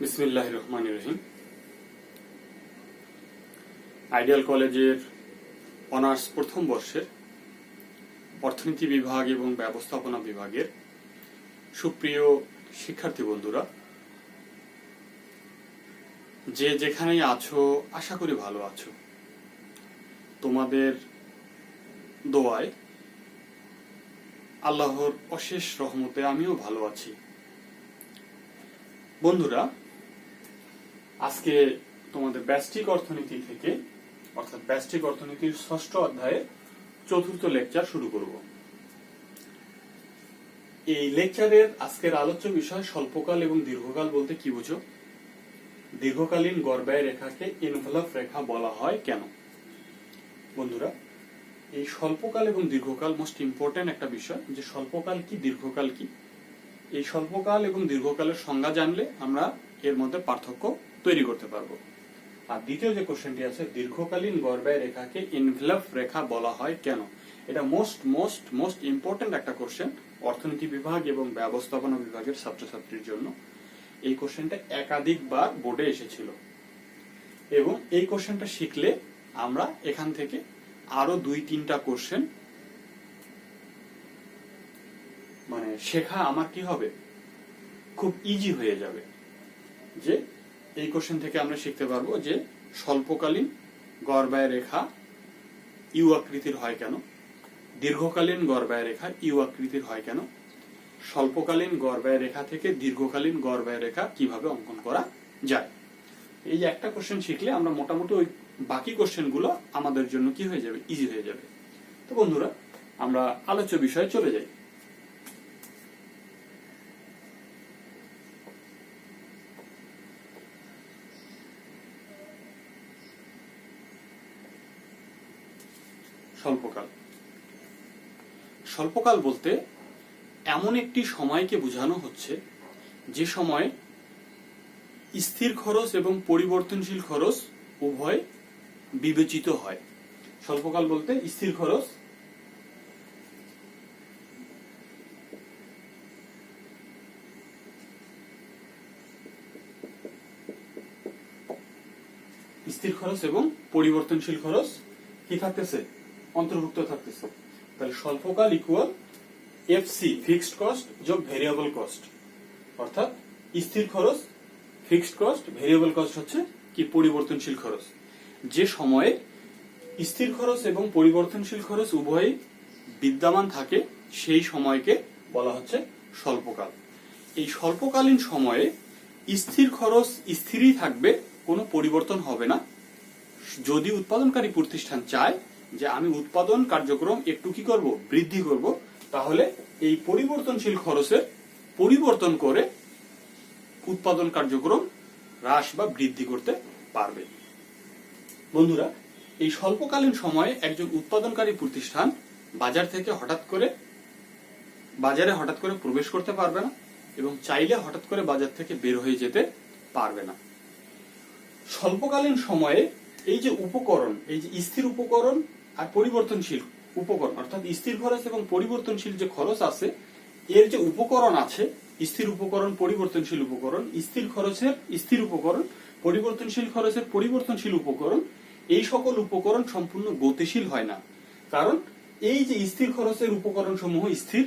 বিসমিল্লাহির রহমানির রহিম। আইডিয়াল কলেজের অনার্স প্রথম বর্ষের অর্থনীতি বিভাগ এবং ব্যবস্থাপনা বিভাগের সুপ্রিয় শিক্ষার্থী বন্ধুরা, যে যেখানেই আছো আশা করি ভালো আছো। তোমাদের দোয়ায় আল্লাহর অশেষ রহমতে আমিও ভালো আছি। বন্ধুরা, আজকে তোমাদের ব্যষ্টিক অর্থনীতি থেকে অর্থাৎ ব্যষ্টিক অর্থনীতির ষষ্ঠ অধ্যায়ের চতুর্থ লেকচার শুরু করব। এই লেকচারের আজকের আলোচ্য বিষয় স্বল্পকাল এবং দীর্ঘকাল বলতে কি বুঝো? দীর্ঘকালীন গড় ব্যয় রেখাকে এনভেলপ রেখা বলা হয় কেন? বন্ধুরা, এই স্বল্পকাল এবং দীর্ঘকাল মোস্ট ইম্পর্টেন্ট একটা বিষয়, যে স্বল্পকাল কি দীর্ঘকাল কি। এই স্বল্পকাল এবং দীর্ঘকালের সংজ্ঞা জানলে আমরা এর মধ্যে পার্থক্য তৈরি করতে পারবো। আর দ্বিতীয় যে কোশ্চেনটি আছে, দীর্ঘকালীন গড় ব্যয় রেখাকে এনভেলপ রেখা বলা হয় কেন? এটা মোস্ট ইম্পর্টেন্ট একটা কোশ্চেন অর্থনীতি বিভাগ এবং ব্যবস্থাপনা বিভাগের ছাত্রছাত্রীর জন্য। এই কোশ্চেনটা একাধিকবার বোর্ডে এসেছিল এবং এই কোশ্চেনটা শিখলে আমরা এখান থেকে আরো 2-3টা কোশ্চেন শেখা আমার কি হবে, খুব ইজি হয়ে যাবে। যে এই কোশ্চেন থেকে আমরা শিখতে পারবো যে স্বল্পকালীন গড় ব্যয় রেখা ইউ আকৃতির হয় কেন, দীর্ঘকালীন গড় ব্যয় রেখা ইউ আকৃতির হয় কেন, স্বল্পকালীন গড় ব্যয় রেখা থেকে দীর্ঘকালীন গড় ব্যয় রেখা কিভাবে অঙ্কন করা যায়। এই একটা কোশ্চেন শিখলে আমরা মোটামুটি ওই বাকি কোশ্চেন গুলো আমাদের জন্য কি হয়ে যাবে, ইজি হয়ে যাবে। তো বন্ধুরা, আমরা আলোচ্য বিষয়ে চলে যাই। স্বল্পকাল। স্বল্পকাল বলতে এমন একটি সময়কে বোঝানো হচ্ছে যে সময় স্থির খরচ এবং পরিবর্তনশীল খরচ উভয় বিবেচিত হয়। স্বল্পকাল বলতে স্থির খরচ এবং পরিবর্তনশীল খরচ কি থাকতেছে, অন্তর্ভুক্ত থাকতেছে। তাহলে স্বল্পকাল ইকুয়াল এফসি ফিক্সড কস্ট যোগ ভেরিয়েবল কস্ট, অর্থাৎ স্থির খরচ ফিক্সড কস্ট, ভেরিয়েবল কস্ট হচ্ছে কি পরিবর্তনশীল খরচ। যে সময়ে স্থির খরচ এবং পরিবর্তনশীল খরচ উভয়ই বিদ্যমান থাকে সেই সময়কে বলা হচ্ছে স্বল্পকাল। এই স্বল্পকালীন সময়ে স্থির খরচ স্থিরই থাকবে, কোনো পরিবর্তন হবে না। যদি উৎপাদনকারী প্রতিষ্ঠান চায় যে আমি উৎপাদন কার্যক্রম একটু কি করব, বৃদ্ধি করব, তাহলে এই পরিবর্তনশীল খরচের পরিবর্তন করে উৎপাদন কার্যক্রম হ্রাস বা বৃদ্ধি করতে পারবে। বন্ধুরা, এই স্বল্পকালীন সময়ে একজন উৎপাদনকারী প্রতিষ্ঠান বাজারে হঠাৎ করে প্রবেশ করতে পারবে না এবং চাইলে হঠাৎ করে বাজার থেকে বের হয়ে যেতে পারবে না। স্বল্পকালীন সময়ে এই যে উপকরণ, এই যে স্থির উপকরণ আর পরিবর্তনশীল উপকরণ, অর্থাৎ স্থির খরচ এবং পরিবর্তনশীল যে খরচ আছে, এর যে উপকরণ আছে, স্থির উপকরণ, পরিবর্তনশীল উপকরণ, স্থির খরচের স্থির উপকরণ, পরিবর্তনশীল খরচের পরিবর্তনশীল উপকরণ, এই সকল উপকরণ সম্পূর্ণ গতিশীল হয় না। কারণ এই যে স্থির খরচের উপকরণ সমূহ স্থির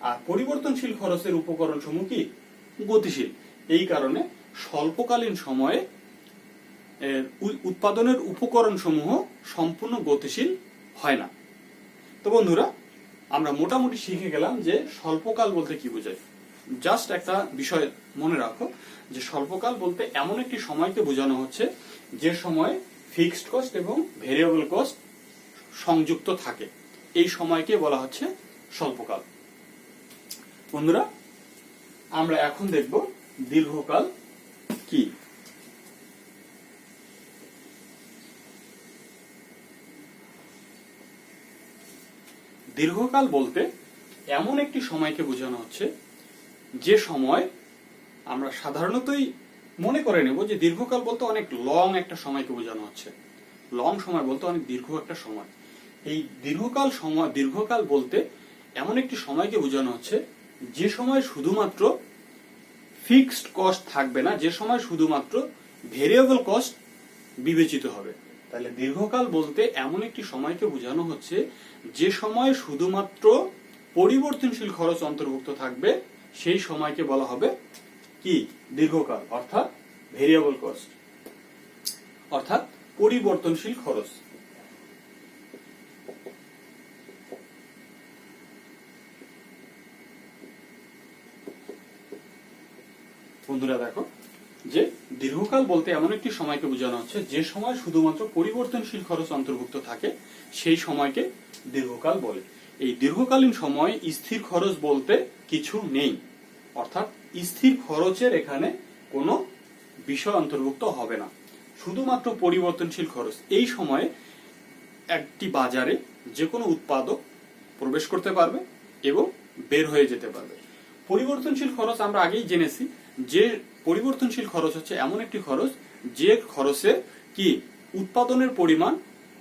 আর পরিবর্তনশীল খরচের উপকরণ সমূহ কি গতিশীল। এই কারণে স্বল্পকালীন সময়ে উৎপাদনের উপকরণ সমূহ সম্পূর্ণ গতিশীল হয় না। তো বন্ধুরা, আমরা মোটামুটি শিখে গেলাম যে স্বল্পকাল বলতে কি বোঝায়। জাস্ট একটা বিষয় মনে রাখো যে স্বল্পকাল বলতে এমন একটি সময়কে বোঝানো হচ্ছে যে সময় ফিক্সড কস্ট এবং ভেরিয়েবল কস্ট সংযুক্ত থাকে, এই সময়কে বলা হচ্ছে স্বল্পকাল। বন্ধুরা, আমরা এখন দেখব দীর্ঘকাল কি। দীর্ঘকাল বলতে এমন একটি সময়কে বোঝানো হচ্ছে যে সময় আমরা সাধারণতই মনে করে নেব যে দীর্ঘকাল বলতে অনেক লং একটা সময়কে বোঝানো হচ্ছে। লং সময় বলতে অনেক দীর্ঘ একটা সময়। এই দীর্ঘকাল বলতে এমন একটি সময়কে বোঝানো হচ্ছে যে সময় শুধুমাত্র ফিক্সড কস্ট থাকবে না, যে সময় শুধুমাত্র ভেরিয়েবল কস্ট বিবেচিত হবে। তাহলে দীর্ঘকাল বলতে এমন একটি সময়কে বোঝানো হচ্ছে যে সময় শুধুমাত্র পরিবর্তনশীল খরচ অন্তর্ভুক্ত থাকবে, সেই সময়কে বলা হবে কি দীর্ঘকাল, অর্থাৎ ভেরিয়েবল কস্ট, অর্থাৎ পরিবর্তনশীল খরচ। বন্ধুরা দেখো যে দীর্ঘকাল বলতে এমন একটি সময়কে বোঝানো হচ্ছে যে সময় শুধুমাত্র পরিবর্তনশীল খরচ অন্তর্ভুক্ত থাকে, সেই সময়কে দীর্ঘকাল বলে। এই দীর্ঘকালীন সময় স্থির খরচ বলতে কিছু নেই, অর্থাৎ স্থির খরচের এখানে কোনো বিষয় অন্তর্ভুক্ত হবে না, শুধুমাত্র পরিবর্তনশীল খরচ। এই সময়ে একটি বাজারে যে কোনো উৎপাদক প্রবেশ করতে পারবে এবং বের হয়ে যেতে পারবে। পরিবর্তনশীল খরচ আমরা আগেই জেনেছি যে পরিবর্তনশীল খরচ হচ্ছে এমন একটি খরচ যে খরচে কি উৎপাদনের পরিমাণ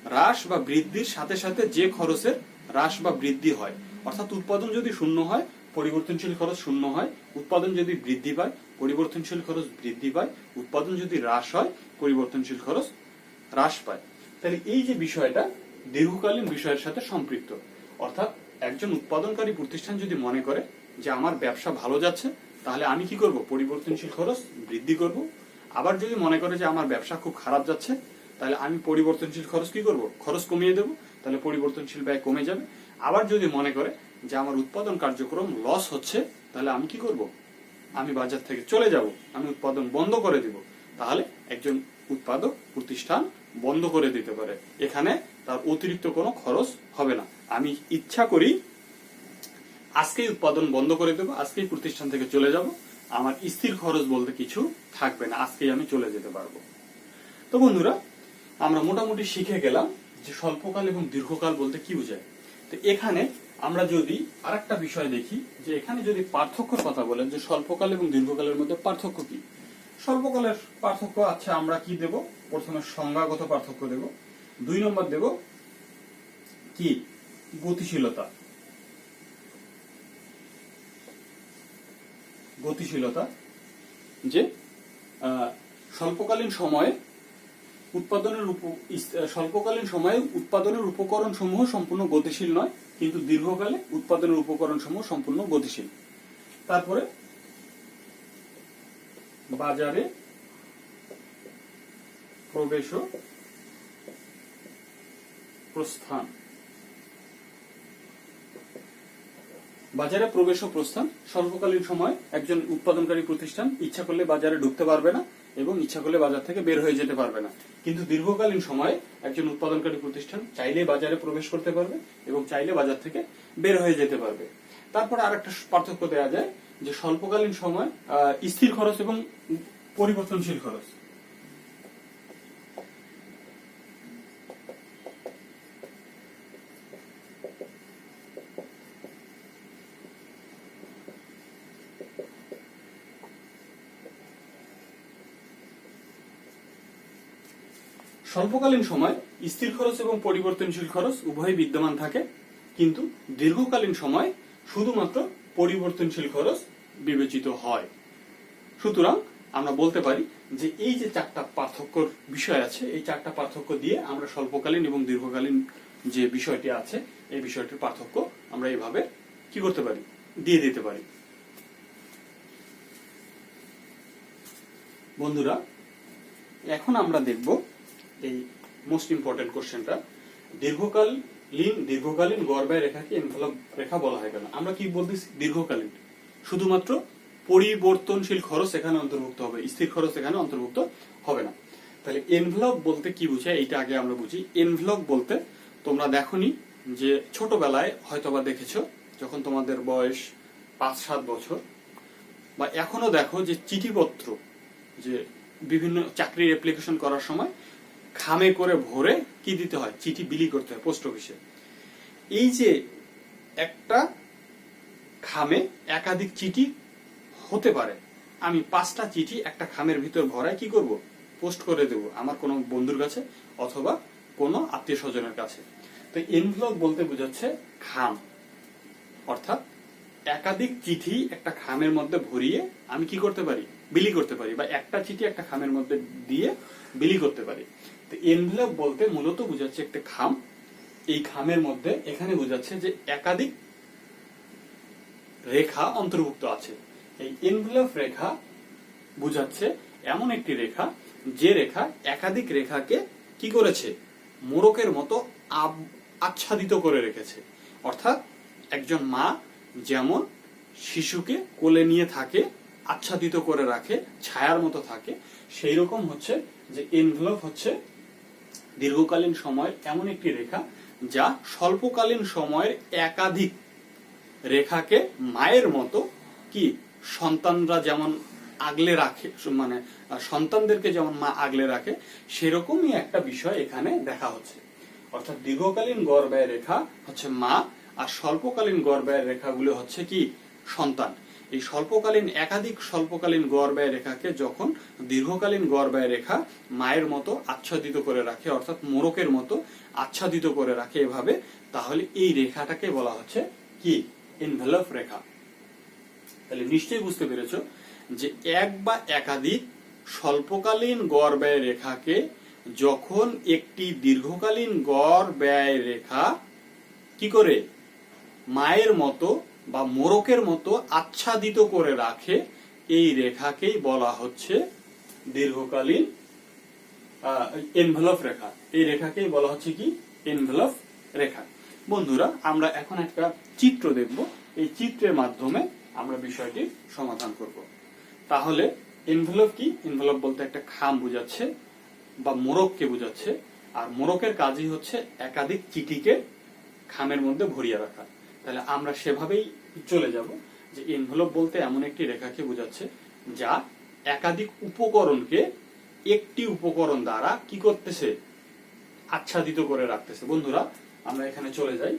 হ্রাস বা বৃদ্ধির সাথে সাথে যে খরচের হ্রাস বা বৃদ্ধি হয়, অর্থাৎ উৎপাদন যদি শূন্য হয় পরিবর্তনশীল খরচ শূন্য হয়, উৎপাদন যদি বৃদ্ধি পায় পরিবর্তনশীল খরচ বৃদ্ধি পায়, উৎপাদন যদি হ্রাস হয় পরিবর্তনশীল খরচ হ্রাস পায়। তাহলে এই যে বিষয়টা দীর্ঘকালীন বিষয়ের সাথে সম্পৃক্ত, অর্থাৎ একজন উৎপাদনকারী প্রতিষ্ঠান যদি মনে করে যে আমার ব্যবসা ভালো যাচ্ছে, তাহলে আমি কি করব, পরিবর্তনশীল খরচ বৃদ্ধি করব। আবার যদি মনে করে যে আমার ব্যবসা খুব খারাপ যাচ্ছে, তাহলে আমি পরিবর্তনশীল খরচ কি করব, খরচ কমিয়ে দেব, তাহলে পরিবর্তনশীল ব্যয় কমে যাবে। আবার যদি মনে করে যে আমার উৎপাদন কার্যক্রম লস হচ্ছে, তাহলে আমি কি করব, আমি বাজার থেকে চলে যাব, আমি উৎপাদন বন্ধ করে দিব। তাহলে একজন উৎপাদক প্রতিষ্ঠান বন্ধ করে দিতে পারে, এখানে তার অতিরিক্ত কোনো খরচ হবে না। আমি ইচ্ছা করি আজকেই উৎপাদন বন্ধ করে দেবো, আজকেই প্রতিষ্ঠান থেকে চলে যাব, আমার স্থির খরচ বলতে কিছু থাকবে না, আজকেই আমি চলে যেতে পারবো। তো বন্ধুরা আমরা মোটামুটি শিখে গেলাম যে স্বল্পকাল এবং দীর্ঘকাল বলতে কি বোঝায়। তো এখানে আমরা যদি আরেকটা বিষয় দেখি যে এখানে যদি পার্থক্যের কথা বলেন যে স্বল্পকাল এবং দীর্ঘকালের মধ্যে পার্থক্য কি। স্বল্পকালের পার্থক্য আচ্ছা আমরা কি দেব, প্রথমে সংজ্ঞাগত পার্থক্য দেব, 2 নম্বর দেব কি গতিশীলতা। গতিশীলতা যে স্বল্পকালীন সময়ে উৎপাদনের উপকরণ সমূহ সম্পূর্ণ গতিশীল নয়, কিন্তু দীর্ঘকালে উৎপাদনের উপকরণ সমূহ সম্পূর্ণ গতিশীল। তারপরে বাজারে প্রবেশ ও প্রস্থান। বাজারে প্রবেশ ও প্রস্থান স্বল্পকালীন সময় একজন উৎপাদনকারী প্রতিষ্ঠান ইচ্ছা করলে বাজারে ঢুকতে পারবে না এবং ইচ্ছা করলে বাজার থেকে বের হয়ে যেতে পারবে না, কিন্তু দীর্ঘকালীন সময়ে একজন উৎপাদনকারী প্রতিষ্ঠান চাইলে বাজারে প্রবেশ করতে পারবে এবং চাইলে বাজার থেকে বের হয়ে যেতে পারবে। তারপরে আরেকটা পার্থক্য দেওয়া যায় যে স্বল্পকালীন সময় স্থির খরচ এবং পরিবর্তনশীল খরচ। স্বল্পকালীন সময় স্থির খরচ এবং পরিবর্তনশীল খরচ উভয়ই বিদ্যমান থাকে, কিন্তু দীর্ঘকালীন সময় শুধুমাত্র পরিবর্তনশীল খরচ বিবেচিত হয়। সুতরাং আমরা বলতে পারি যে এই যে 4টা পার্থক্যর বিষয় আছে, এই 4টা পার্থক্য দিয়ে আমরা স্বল্পকালীন এবং দীর্ঘকালীন যে বিষয়টি আছে এই বিষয়টির পার্থক্য আমরা এইভাবে কি করতে পারি, দিয়ে দিতে পারি। বন্ধুরা এখন আমরা দেখব এই মোস্ট ইম্পর্টেন্ট কোশ্চেনটা, দীর্ঘকালীন গড় ব্যয় রেখাকে এনভেলপ রেখা বলা হয় কেন। আমরা কি বলতেছি, দীর্ঘকালীন শুধুমাত্র পরিবর্তনশীল খরচ এখানে অন্তর্ভুক্ত হবে, স্থির খরচ এখানে অন্তর্ভুক্ত হবে না। তাহলে এনভেলপ বলতে কি বুঝায় এটা আগে আমরা বুঝি। এনভেলপ বলতে তোমরা দেখোনি যে ছোটবেলায় হয়তোবা দেখেছো, যখন তোমাদের বয়স 5-7 বছর, বা এখনো দেখো যে চিঠিপত্র যে বিভিন্ন চাকরির অ্যাপ্লিকেশন করার সময় খামে করে ভরে কি দিতে হয়, চিঠি বিলি করতে হয় পোস্ট অফিসে। এই যে একটা খামে একাধিক চিঠি হতে পারে, আমি 5টা চিঠি একটা খামের ভিতর ভরায় কি করব, পোস্ট করে দেব আমার কোনো বন্ধুর কাছে অথবা কোনো আত্মীয় স্বজনের কাছে। তো এনভেলপ বলতে বোঝাচ্ছে খাম, অর্থাৎ একাধিক চিঠি একটা খামের মধ্যে ভরিয়ে আমি কি করতে পারি, বিলি করতে পারি, বা একটা চিঠি একটা খামের মধ্যে দিয়ে বিলি করতে পারি। তো এনভেলপ বলতে মূলত বোঝাচ্ছে একটা খাম, এই খামের মধ্যে এখানে বোঝাচ্ছে যে একাধিক রেখা অন্তর্ভুক্ত আছে। এই এনভেলপ রেখা বোঝাচ্ছে এমন একটি রেখা যে রেখা একাধিক রেখাকে কি করেছে, মোড়কের মতো আচ্ছাদিত করে রেখেছে। অর্থাৎ একজন মা যেমন শিশুকে কোলে নিয়ে থাকে, আচ্ছাদিত করে রাখে, ছায়ার মতো থাকে, সেই রকম হচ্ছে যে এনভেলপ হচ্ছে দীর্ঘকালীন সময়ের এমন একটি রেখা যা স্বল্পকালীন সময়ের একাধিক রেখাকে মায়ের মতো কি সন্তানরা যেমন আগলে রাখে, মানে সন্তানদেরকে যেমন মা আগলে রাখে, সেরকমই একটা বিষয় এখানে দেখা হচ্ছে। অর্থাৎ দীর্ঘকালীন গড় ব্যয় রেখা হচ্ছে মা, আর স্বল্পকালীন গড় ব্যয় রেখাগুলো হচ্ছে কি সন্তান। এই স্বল্পকালীন একাধিক স্বল্পকালীন গড় ব্যয় রেখাকে যখন দীর্ঘকালীন গড় ব্যয় রেখা মায়ের মতো আচ্ছাদিত করে রাখে, অর্থাৎ মোড়কের মতো আচ্ছাদিত করে রাখে এভাবে, তাহলে এই রেখাটাকে বলা হচ্ছে কি এনভেলপ রেখা। তাহলে নিশ্চয়ই বুঝতে পেরেছো যে এক বা একাধিক স্বল্পকালীন গড় ব্যয় রেখাকে যখন একটি দীর্ঘকালীন গড় ব্যয় রেখা কি করে মায়ের মতো বা মোড়কের মতো আচ্ছাদিত করে রাখে, এই রেখাকেই বলা হচ্ছে দীর্ঘকালীন এনভেলপ রেখা। এই রেখাকেই বলা হচ্ছে কি এনভেলপ রেখা। বন্ধুরা, আমরা এখন একটা চিত্র দেখব, এই চিত্রের মাধ্যমে আমরা বিষয়টির সমাধান করব। তাহলে এনভেলপ কি? এনভেলপ বলতে একটা খাম বোঝাচ্ছে বা মোড়ককে বোঝাচ্ছে, আর মোড়কের কাজই হচ্ছে একাধিক চিঠিকে খামের মধ্যে ভরিয়ে রাখা। তাহলে আমরা সেভাবেই চলে যাব যে এনভেলপ বলতে এমন একটি রেখাকে বোঝাচ্ছে যা একাধিক উপকরণকে একটি উপকরণ দ্বারা কি করতেছে, আচ্ছাদিত করে রাখতেছে। বন্ধুরা, আমরা এখানে চলে যাই।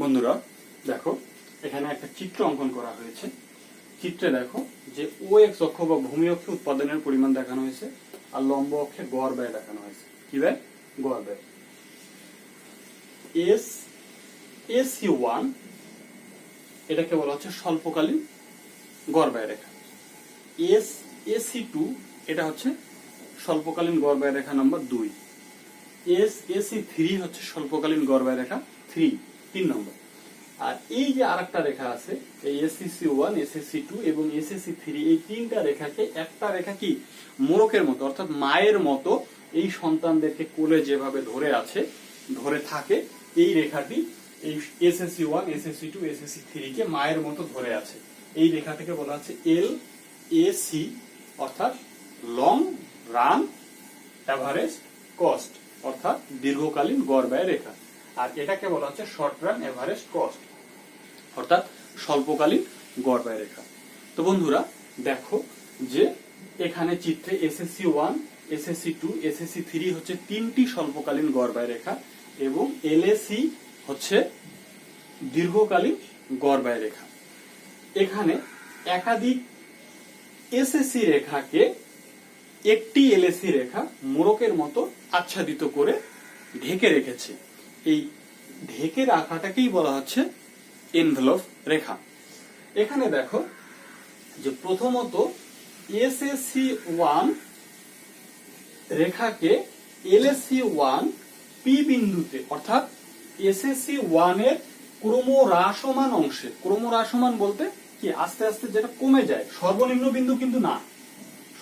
বন্ধুরা দেখো, এখানে একটা চিত্র অঙ্কন করা হয়েছে। চিত্রে দেখো যে ও এক্স অক্ষ বা ভূমি অক্ষে উৎপাদনের পরিমাণ দেখানো হয়েছে, আর লম্ব অক্ষে গড় ব্যয় দেখানো হয়েছে। কি ব্যয়? গড় ব্যয়। SC1 এটাকে বলা হচ্ছে স্বল্পকালীন গড় ব্যয় রেখা। SC2 এটা হচ্ছে স্বল্পকালীন গড় ব্যয় রেখা নম্বর 2। SC3 হচ্ছে স্বল্পকালীন গড় ব্যয় রেখা 3 নম্বর। আর এই যে আরেকটা রেখা আছে, এই এসএসসি 1, এসএসসি 2 এবং এসএসসি 3, এই তিনটা রেখাকে একটা রেখা কি মোড়কের মতো অর্থাৎ মায়ের মতো এই সন্তানদেরকে কোলে যেভাবে ধরে থাকে, এই রেখাটি এই এসএসসি 1, এসএসসি 2, এসএসসি 3 কে মায়ের মতো ধরে আছে। এই রেখাটাকে বলা হচ্ছে LAC অর্থাৎ লং রান এভারেজ কস্ট অর্থাৎ দীর্ঘকালীন গড় ব্যয় রেখা। আর এটাকে বলা হচ্ছে শর্ট রান এভারেজ কস্ট অর্থাৎ স্বল্পকালীন গড় ব্যয় রেখা। তো বন্ধুরা দেখো যে এখানে চিত্রে এসএসসি 1, এসএসসি 2, এসএসসি 3 হচ্ছে তিনটি স্বল্পকালীন গড় ব্যয় রেখা এবং LAC হচ্ছে দীর্ঘকালীন গড় ব্যয় রেখা। এখানে একাধিক এসএসসি রেখাকে একটি এলএসি রেখা মোড়কের মতো আচ্ছাদিত করে ঢেকে রেখেছে। এই ঢেকে রাখাটাকেই বলা হচ্ছে এনভেলপ রেখা। এখানে দেখো যে প্রথমত এসএসসি 1 রেখাকে এলএসি 1 পি বিন্দুতে অর্থাৎ এসএসসি 1 এর ক্রমহ্রাসমান অংশে, ক্রমহ্রাসমান বলতে কি আস্তে আস্তে যেটা কমে যায়, সর্বনিম্ন বিন্দু কিন্তু না,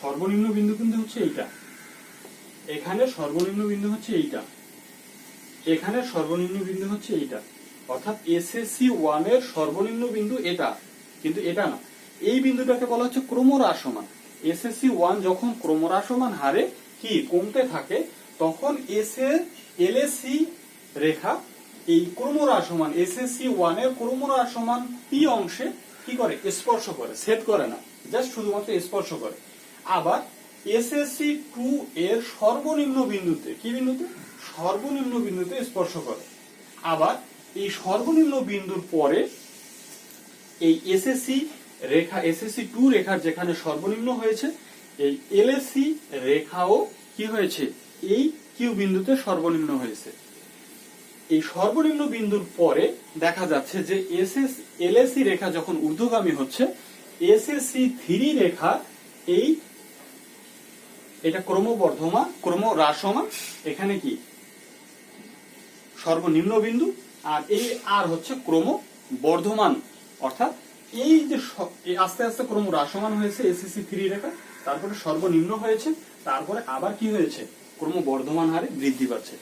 সর্বনিম্ন বিন্দু কিন্তু হচ্ছে এইটা, এখানে সর্বনিম্ন বিন্দু হচ্ছে এইটা, এখানে সর্বনিম্ন বিন্দু হচ্ছে এইটা, অর্থাৎ এসএসসি 1 এর সর্বনিম্ন বিন্দু এটা, কিন্তু এটা না, এই বিন্দুটাকে বলা হচ্ছে ক্রমহ্রাসমান। এসএসসি 1 যখন ক্রমহ্রাসমান হারে কি কমতে থাকে তখন এলএসি রেখা এই ক্রমহ্রাসমান এসএসসি 1 এর ক্রমহ্রাসমান পি অংশে কি করে স্পর্শ করে, ছেদ করে না, জাস্ট শুধুমাত্র স্পর্শ করে। আবার এসএসসি 2 এর সর্বনিম্ন বিন্দুতে, কি বিন্দুতে, সর্বনিম্ন বিন্দুতে স্পর্শ করে। আবার এই সর্বনিম্ন বিন্দুর পরে এই এসএসসি রেখা, এসএসসি 2 রেখার যেখানে সর্বনিম্ন হয়েছে এই এলএসি রেখাও কি হয়েছে এই কিউ বিন্দুতে সর্বনিম্ন হয়েছে। এই সর্বনিম্ন বিন্দুর পরে দেখা যাচ্ছে যে এলএসি রেখা যখন ঊর্ধ্বগামী হচ্ছে, এসএসসি 3 রেখা এই এটা ক্রমহ্রাসমান, এখানে কি সর্বনিম্ন বিন্দু, আর এই আর হচ্ছে ক্রমবর্ধমান, অর্থাৎ এই যে আস্তে আস্তে ক্রমহ্রাসমান হয়েছে এসএসসি 3 রেখা, তারপরে সর্বনিম্ন হয়েছে, তারপরে আবার কি হয়েছে ক্রমবর্ধমান হারে বৃদ্ধি পাচ্ছে,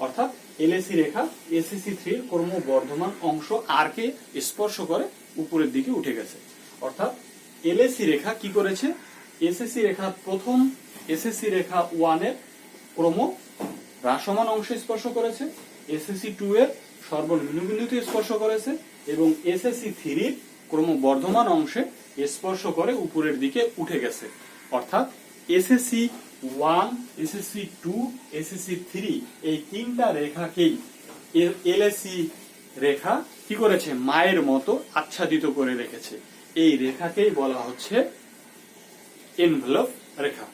অর্থাৎ এলএসি রেখা এসএসসি 3 এর ক্রমবর্ধমান অংশ আর কে স্পর্শ করে উপরের দিকে উঠে গেছে। অর্থাৎ এলএসি রেখা কি করেছে, এসএসসি রেখা প্রথম এসএসসি রেখা 1 এর ক্রমহ্রাসমান অংশে স্পর্শ করেছে, এসএসসি 2 এর সর্বনিম্ন বিন্দুতে স্পর্শ করেছে এবং এসএসসি 3 এর ক্রমবর্ধমান অংশে স্পর্শ করে উপরের দিকে উঠে গেছে। অর্থাৎ এসএসসি 1, এসএসসি 2, এসএসসি 3 এই তিনটা রেখাকেই এলএসি রেখা কি করেছে মায়ের মতো আচ্ছাদিত করে রেখেছে। এই রেখাকেই বলা হচ্ছে এনভেলপ রেখা।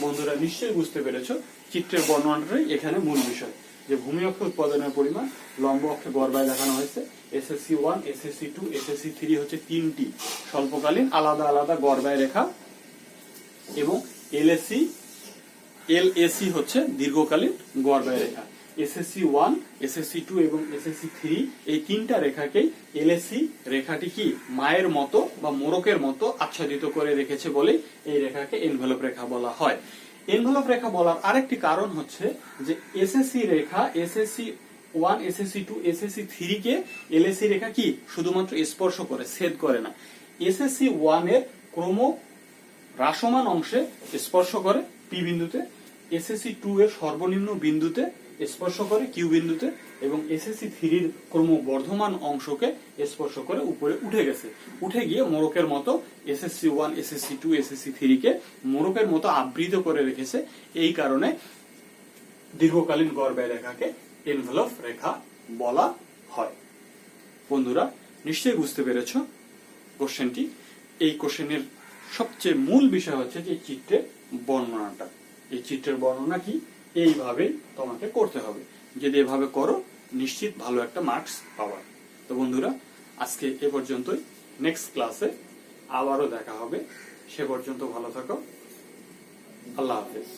বন্ধুরা নিশ্চয়ই বুঝতে পেরেছো চিত্রের বর্ণনাটাই এখানে মূল বিষয়, যে ভূমি অক্ষে উৎপাদনের পরিমাণ, লম্ব অক্ষে গড় ব্যয় দেখানো হয়েছে। এসএসসি 1, এসএসসি 2, এসএসসি 3 হচ্ছে তিনটি স্বল্পকালীন আলাদা আলাদা গড় ব্যয় রেখা এবং এলএসি হচ্ছে দীর্ঘকালীন গড় ব্যয় রেখা। এসএসসি 1, এসএসসি 2 এবং এসএসসি 3 এই তিনটা রেখাকেই এলএসি রেখাটি কি মায়ের মতো বা মোড়কের মতো আচ্ছাদিত করে রেখেছে বলে এই রেখাকে এনভেলপ রেখা বলা হয়। এনভেলপ রেখা বলার আরেকটি কারণ হচ্ছে যে এসএসসি রেখা এসএসসি 1, এসএসসি 2, এসএসসি 3 কে এলএসি রেখা কি শুধুমাত্র স্পর্শ করে, ছেদ করে না। এসএসসি 1 এর ক্রমহ্রাসমান অংশে স্পর্শ করে পি বিন্দুতে, এসএসসি 2 এর সর্বনিম্ন বিন্দুতে স্পর্শ করে কিউ বিন্দুতে এবং এসএসসি 3 এর ক্রমবর্ধমান অংশকে স্পর্শ করে উপরে উঠে গেছে, উঠে গিয়ে মোড়কের মতো এসএসসি 1, এসএসসি 2, এসএসসি 3 কে মোড়কের মতো আবৃত করে রেখেছে। এই কারণে দীর্ঘকালীন গড় ব্যয় রেখাকে এনভেলপ রেখা বলা হয়। বন্ধুরা নিশ্চয়ই বুঝতে পেরেছ কোশ্চেনটি। এই কোশ্চেনের সবচেয়ে মূল বিষয় হচ্ছে যে চিত্রের বর্ণনাটা। এই চিত্রের বর্ণনা কি এইভাবে তোমাকে করতে হবে, যদি এভাবে করো নিশ্চিত ভালো একটা মার্কস পাওয়া। তো বন্ধুরা আজকে এ পর্যন্তই, নেক্সট ক্লাসে আবারও দেখা হবে, সে পর্যন্ত ভালো থাকো, আল্লাহ হাফেজ।